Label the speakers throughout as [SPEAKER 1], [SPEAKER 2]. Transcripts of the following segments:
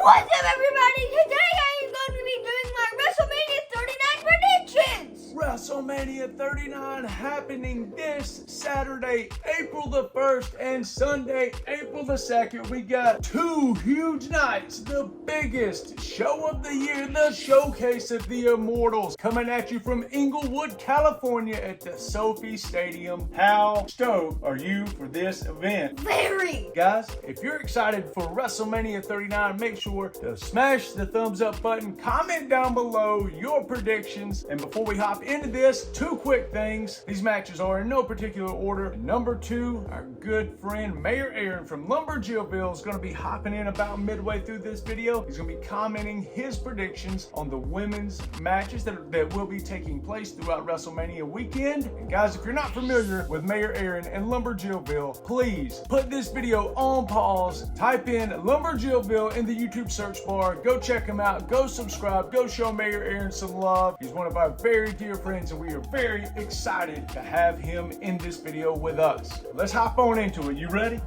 [SPEAKER 1] What's up, everybody? Today I am going to be doing my WrestleMania 39 predictions.
[SPEAKER 2] WrestleMania 39 happening this Saturday, April the 1st, and Sunday, April the 2nd. We got two huge nights. The biggest show of the year, the Showcase of the Immortals, coming at you from Inglewood, California at the Sophie Stadium. How stoked are you for this event?
[SPEAKER 1] Very.
[SPEAKER 2] Guys, if you're excited for WrestleMania 39, make sure to smash the thumbs up button, comment down below your predictions, and before we hop into this, two quick things. These matches are in no particular order. Number 2, our good friend Mayor Aaron from Lumberjillville is going to be hopping in about midway through this video. He's going to be commenting his predictions on the women's matches that will be taking place throughout WrestleMania weekend. And guys, if you're not familiar with Mayor Aaron and Lumberjillville, please put this video on pause, type in Lumberjillville in the YouTube search bar, go check him out, go subscribe, go show Mayor Aaron some love. He's one of our very dear friends and we are very excited to have him in this video with us. Let's hop on into it. You ready?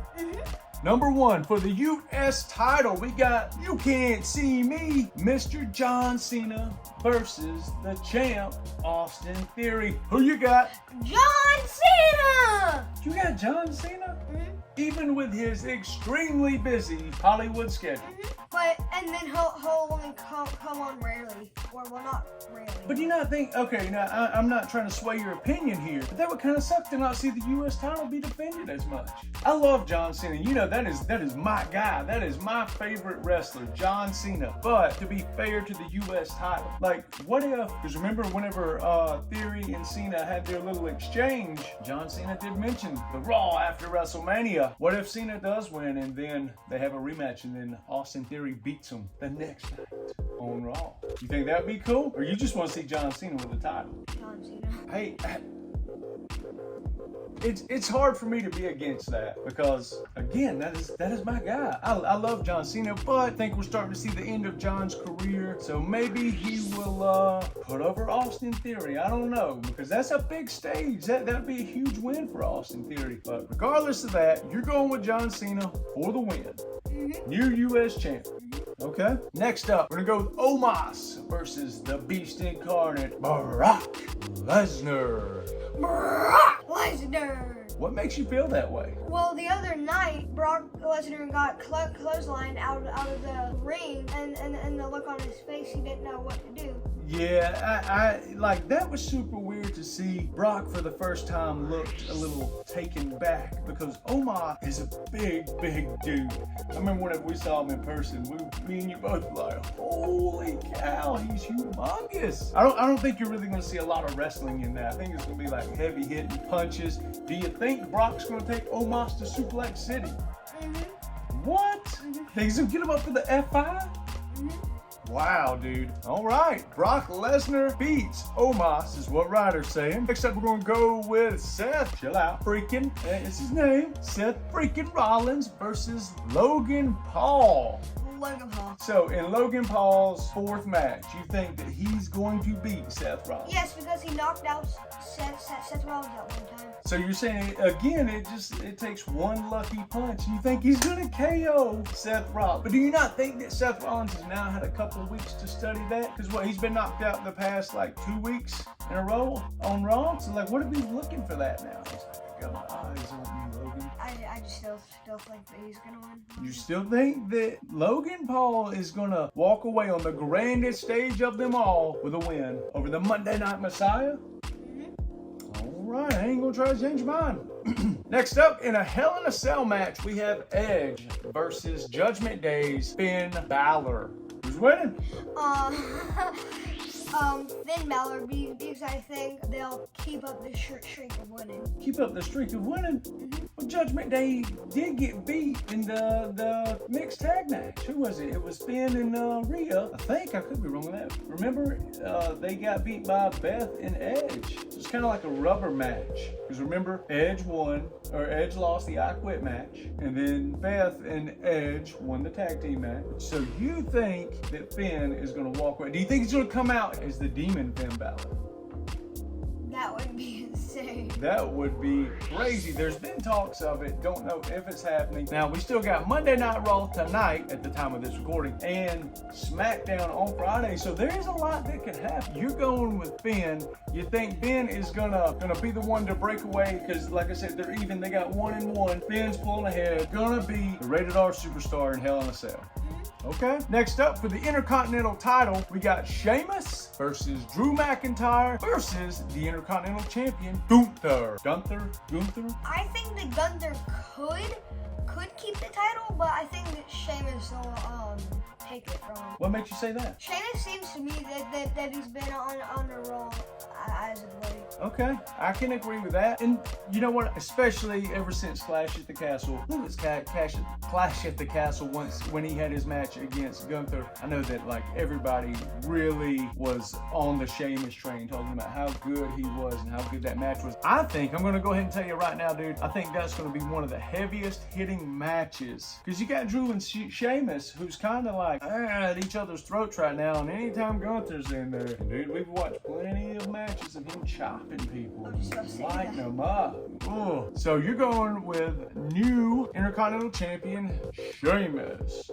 [SPEAKER 2] Number 1, for the U.S. title, we got You Can't See Me, Mr. John Cena versus the champ, Austin Theory. Who you got?
[SPEAKER 1] John Cena.
[SPEAKER 2] You got John Cena? Even with his extremely busy Hollywood schedule.
[SPEAKER 1] And then he'll only come on rarely. Or, well, not rarely.
[SPEAKER 2] But do you not think, okay, now I'm not trying to sway your opinion here, but that would kind of suck to not see the U.S. title be defended as much. I love John Cena. You know, that is my guy. That is my favorite wrestler, John Cena. But to be fair to the U.S. title, like, what if, because remember whenever Theory and Cena had their little exchange, John Cena did mention the Raw after WrestleMania. What if Cena does win and then they have a rematch and then Austin Theory beats him the next night on Raw? You think that'd be cool? Or you just want to see John Cena with the title?
[SPEAKER 1] John Cena.
[SPEAKER 2] Hey, it's hard for me to be against that because, again, that is my guy. I love John Cena, but I think we're starting to see the end of John's career. So maybe he will put over Austin Theory. I don't know, because that's a big stage. That'd be a huge win for Austin Theory. But regardless of that, you're going with John Cena for the win. New U.S. champ. Okay. Next up, we're gonna go with Omas versus the Beast Incarnate, Brock Lesnar.
[SPEAKER 1] Brock Lesnar.
[SPEAKER 2] What makes you feel that way?
[SPEAKER 1] Well, the other night, Brock Lesnar got clotheslined out of the ring, and the look on his face, he didn't know what to do.
[SPEAKER 2] Yeah, I like that was super weird to see. Brock for the first time looked a little taken back because Omas is a big dude. I remember whenever we saw him in person, me and you both were like, holy cow, he's humongous. I don't think you're really gonna see a lot of wrestling in that. I think it's gonna be like heavy hitting punches. Do you think Brock's gonna take Omas to Suplex City? What? Think he's gonna get him up for the F5? Wow, dude. All right. Brock Lesnar beats Omas is what Ryder's saying. Next up, we're going to go with Seth. Chill out. Freaking. It's his name. Seth freaking Rollins versus Logan Paul.
[SPEAKER 1] Logan Paul.
[SPEAKER 2] So, in Logan Paul's 4th match, you think that he's going to beat Seth Rollins?
[SPEAKER 1] Yes, because he knocked out Seth Rollins at one time.
[SPEAKER 2] So you're saying, again, it takes one lucky punch. You think he's going to KO Seth Rollins. But do you not think that Seth Rollins has now had a couple of weeks to study that? Because what, he's been knocked out the past, 2 weeks in a row on Raw? So, what if he's looking for that now? He's like, I got my eyes on you, Logan.
[SPEAKER 1] I just still think that he's going to win.
[SPEAKER 2] You still think that Logan Paul is going to walk away on the grandest stage of them all with a win over the Monday Night Messiah? Right, I ain't gonna try to change mine. Next up, in a Hell in a Cell match, we have Edge versus Judgment Day's Finn Balor. Who's winning?
[SPEAKER 1] Finn Balor, because I think they'll keep up the streak of winning.
[SPEAKER 2] Keep up the streak of winning? Well, Judgment Day did get beat in the mixed tag match. Who was it? It was Finn and Rhea. I think, I could be wrong with that. Remember, they got beat by Beth and Edge. It's kind of like a rubber match. Because remember, Edge lost the I Quit match. And then Beth and Edge won the tag team match. So you think that Finn is going to walk away? Do you think he's going to come out as the Demon Finn Balor?
[SPEAKER 1] That would be insane. insane.
[SPEAKER 2] That would be crazy. There's been talks of it. Don't know if it's happening. Now, we still got Monday Night Raw tonight at the time of this recording and SmackDown on Friday. So there's a lot that could happen. You're going with Ben. You think Ben is gonna be the one to break away? Because like I said, they're even. They got 1-1. Ben's pulling ahead. Gonna be the rated R superstar in Hell in a Cell. Okay. Next up for the Intercontinental title, we got Sheamus versus Drew McIntyre versus the Intercontinental Champion Gunther. Gunther?
[SPEAKER 1] I think that Gunther could keep the title, but I think that Sheamus will take it from him.
[SPEAKER 2] What makes you say that?
[SPEAKER 1] Sheamus seems to me that he's been on the roll as of late.
[SPEAKER 2] Okay, I can agree with that. And you know what? Especially ever since Clash at the Castle. Who was Clash at the Castle when he had his match against Gunther? I know that like everybody really was on the Sheamus train, talking about how good he was and how good that match was. I think I'm gonna go ahead and tell you right now, dude. I think that's gonna be one of the heaviest hitting matches because you got Drew and Sheamus, who's kind of like at each other's throats right now. And anytime Gunther's in there, dude, we've watched plenty of matches of him chopping people, lighting them up. Ooh. So you're going with new Intercontinental Champion Sheamus.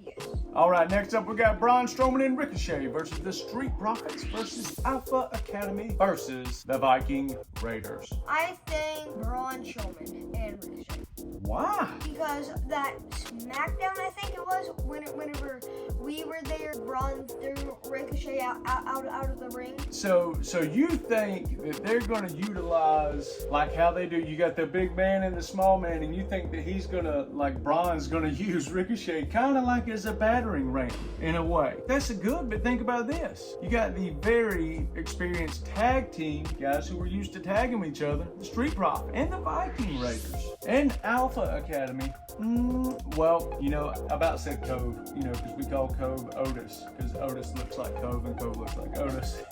[SPEAKER 1] Yes.
[SPEAKER 2] All right, next up we got Braun Strowman and Ricochet versus the Street Profits versus Alpha Academy versus the Viking Raiders.
[SPEAKER 1] I think Braun Strowman and Ricochet.
[SPEAKER 2] Why?
[SPEAKER 1] Because that SmackDown, I think it was, whenever we were there, Braun threw Ricochet out of the ring.
[SPEAKER 2] So you think that they're going to utilize like how they do? You got the big man and the small man, and you think that he's gonna Braun's gonna use Ricochet kind of like as a battering ram in a way. That's good, but think about this: you got the very experienced tag team guys who were used to tagging each other, the Street Profits and the Viking Raiders and Alpha Academy. Well, you know, I about said Cove, you know, because we call Cove Otis, because Otis looks like Cove and Cove looks like Otis.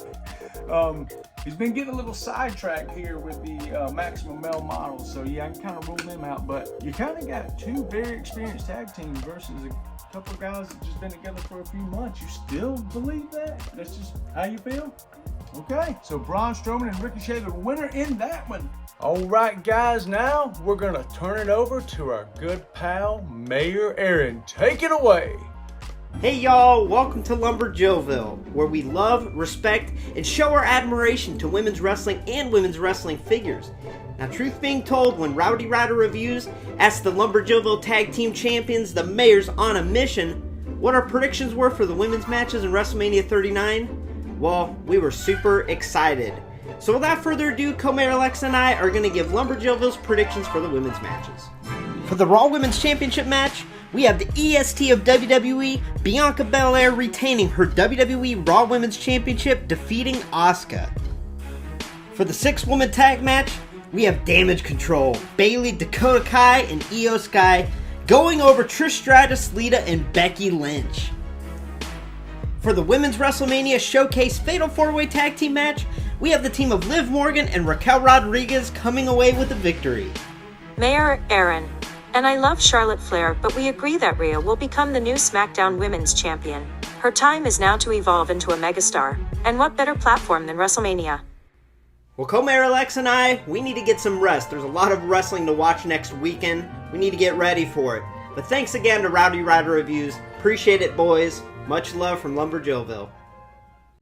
[SPEAKER 2] He's been getting a little sidetracked here with the Maximum Male models, so yeah, I can kind of rule them out. But you kind of got two very experienced tag teams versus a couple of guys that just been together for a few months. You still believe that? That's just how you feel? Okay, so Braun Strowman and Ricochet, the winner in that one. All right, guys, now we're going to turn it over to our good pal, Mayor Aaron. Take it away.
[SPEAKER 3] Hey y'all, welcome to Lumberjillville, where we love, respect, and show our admiration to women's wrestling and women's wrestling figures. Now, truth being told, when Rowdy Ryder Reviews asked the Lumberjillville Tag Team Champions, the Mayors on a Mission, what our predictions were for the women's matches in WrestleMania 39, well, we were super excited. So without further ado, Co-Mayor Alexa and I are going to give Lumberjillville's predictions for the women's matches. For the Raw Women's Championship match, we have the EST of WWE, Bianca Belair retaining her WWE Raw Women's Championship, defeating Asuka. For the 6-woman tag match, we have Damage Control, Bayley, Dakota Kai, and Io Sky going over Trish Stratus, Lita, and Becky Lynch. For the Women's WrestleMania Showcase Fatal 4-Way Tag Team match, we have the team of Liv Morgan and Raquel Rodriguez coming away with the victory.
[SPEAKER 4] Mayor Aaron. And I love Charlotte Flair, but we agree that Rhea will become the new SmackDown Women's Champion. Her time is now to evolve into a megastar. And what better platform than WrestleMania?
[SPEAKER 3] Well, Co-Mayor Alex and I, we need to get some rest. There's a lot of wrestling to watch next weekend. We need to get ready for it. But thanks again to Rowdy Ryder Reviews. Appreciate it, boys. Much love from Lumberjillville.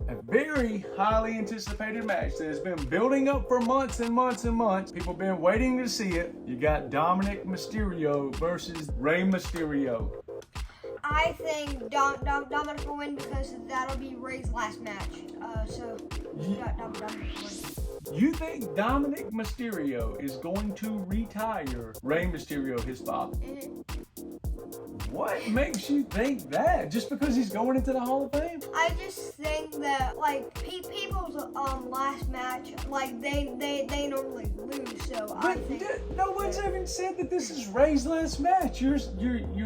[SPEAKER 2] A very highly anticipated match that has been building up for months and months and months. People have been waiting to see it. You got Dominic Mysterio versus Rey Mysterio.
[SPEAKER 1] I think Dominic will win because that'll be Rey's last match. So Dominic will win.
[SPEAKER 2] You think Dominic Mysterio is going to retire Rey Mysterio, his father? What makes you think that? Just because he's going into the Hall of Fame?
[SPEAKER 1] I just think that like people's last match, like they normally lose, so I think
[SPEAKER 2] no one's even said that this is Rey's last match. You're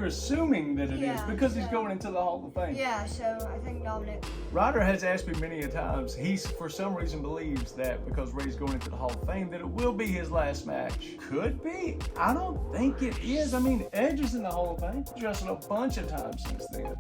[SPEAKER 2] assuming that it is because he's going into the Hall of Fame.
[SPEAKER 1] Yeah, so I think Dominic.
[SPEAKER 2] Ryder has asked me many a times. He for some reason believes that because Rey's going into the Hall of Fame that it will be his last match. Could be. I don't think it is. I mean, Edge is in the Hall of Fame. He's wrestled a bunch of times since then.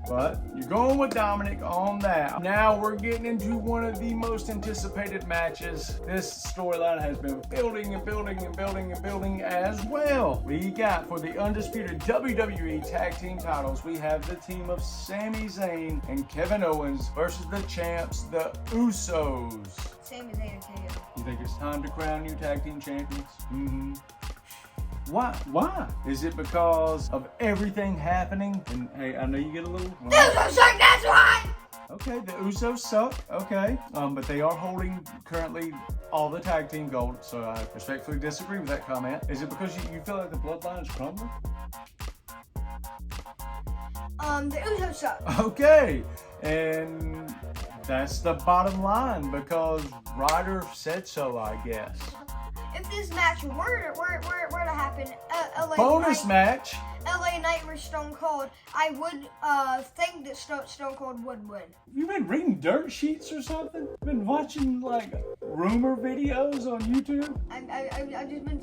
[SPEAKER 2] But you're going with Dominic on that. Now we're getting into one of the most anticipated matches. This storyline has been building and building and building and building as well. We got for the undisputed WWE Tag Team titles, we have the team of Sami Zayn and Kevin Owens versus the champs, the Usos.
[SPEAKER 1] Same as AOK.
[SPEAKER 2] You think it's time to crown new tag team champions? Mm-hmm. Why? Is it because of everything happening? And hey, I know you get a little...
[SPEAKER 1] The Usos suck, that's why!
[SPEAKER 2] Okay, the Usos suck, okay. But they are holding currently all the tag team gold, so I respectfully disagree with that comment. Is it because you feel like the bloodline is crumbling?
[SPEAKER 1] The Usos suck.
[SPEAKER 2] Okay, and that's the bottom line because Ryder said so, I guess.
[SPEAKER 1] If this match were to happen,
[SPEAKER 2] Bonus match.
[SPEAKER 1] LA Knight versus Stone Cold, I would think that Stone Cold would win.
[SPEAKER 2] You been reading dirt sheets or something? Been watching like rumor videos on YouTube?
[SPEAKER 1] I've just been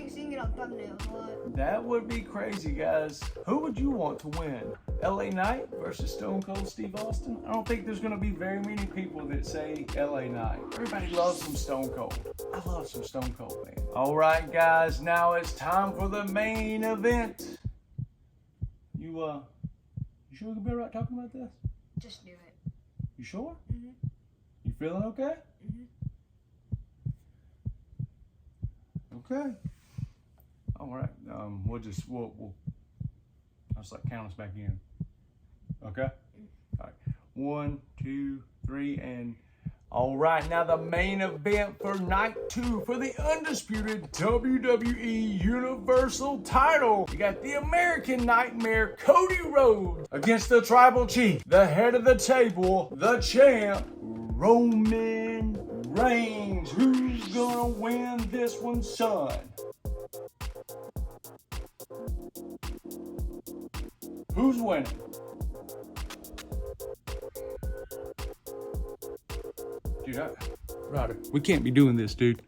[SPEAKER 1] seeing it on thumbnails a lot.
[SPEAKER 2] That would be crazy, guys. Who would you want to win? LA Knight versus Stone Cold Steve Austin? I don't think there's going to be very many people that say LA Knight. Everybody loves some Stone Cold. I love some Stone Cold, man. All right, guys. Now it's time for the main event. You sure we can be alright talking about this?
[SPEAKER 1] Just do it.
[SPEAKER 2] You sure?
[SPEAKER 1] Mm-hmm.
[SPEAKER 2] You feeling okay?
[SPEAKER 1] Mm-hmm.
[SPEAKER 2] Okay. All right. We'll I'll just like count us back in. Okay. All right. 1, 2, 3, and all right. Now the main event for night 2 for the undisputed WWE Universal title. We got the American Nightmare Cody Rhodes against the Tribal Chief, the head of the table, the champ, Roman Reigns. Who's gonna win this one, son? Who's winning? Dude, Ryder, we can't be doing this, dude.